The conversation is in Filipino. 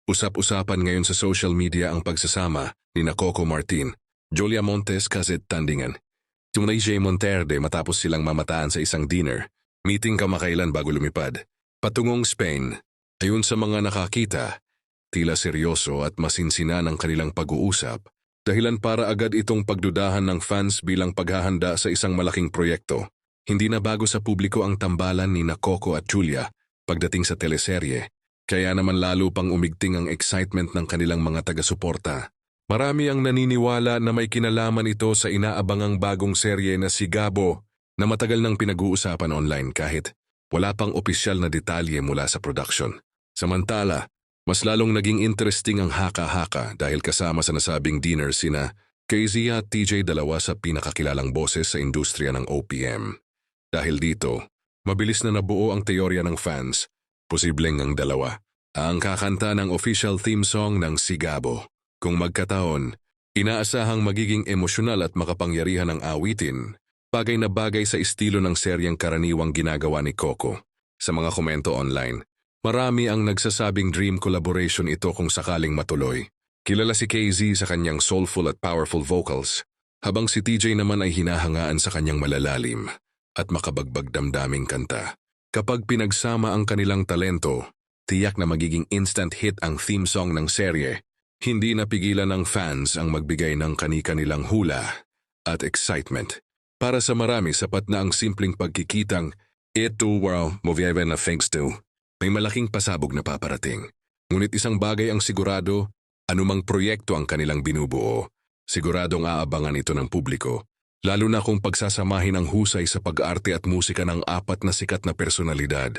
Usap-usapan ngayon sa social media ang pagsasama ni Coco Martin, Julia Montes Kazet Tandingan, Tunay J. Monterde matapos silang mamataan sa isang dinner, meeting kamakailan bago lumipad. Patungong Spain, ayon sa mga nakakita, tila seryoso at masinsinan ang kanilang pag-uusap, dahilan para agad itong pagdudahan ng fans bilang paghahanda sa isang malaking proyekto. Hindi na bago sa publiko ang tambalan ni Coco at Julia pagdating sa teleserye, kaya naman lalo pang umigting ang excitement ng kanilang mga taga-suporta. Marami ang naniniwala na may kinalaman ito sa inaabangang bagong serye na Sigabo na matagal nang pinag-uusapan online kahit wala pang opisyal na detalye mula sa production. Samantala, mas lalong naging interesting ang haka-haka dahil kasama sa nasabing dinner sina KZ at TJ, dalawa sa pinakakilalang boses sa industriya ng OPM. Dahil dito, mabilis na nabuo ang teorya ng fans, posibleng ang dalawa ang kakanta ng official theme song ng Sigabo. Kung magkataon, inaasahang magiging emosyonal at makapangyarihan ang awitin, bagay na bagay sa estilo ng seryeng karaniwang ginagawa ni Coco. Sa mga komento online, marami ang nagsasabing dream collaboration ito kung sakaling matuloy. Kilala si KZ sa kanyang soulful at powerful vocals, habang si TJ naman ay hinahangaan sa kanyang malalalim at makabagbag damdaming kanta. Kapag pinagsama ang kanilang talento, tiyak na magiging instant hit ang theme song ng serye. Hindi napigilan ng fans ang magbigay ng kani-kanilang hula at excitement. Para sa marami, sapat na ang simpleng pagkikitang ito movie na thanks to. May malaking pasabog na paparating. Ngunit isang bagay ang sigurado, anumang proyekto ang kanilang binubuo, siguradong aabangan ito ng publiko. Lalo na kung pagsasamahin ang husay sa pag-arte at musika ng apat na sikat na personalidad.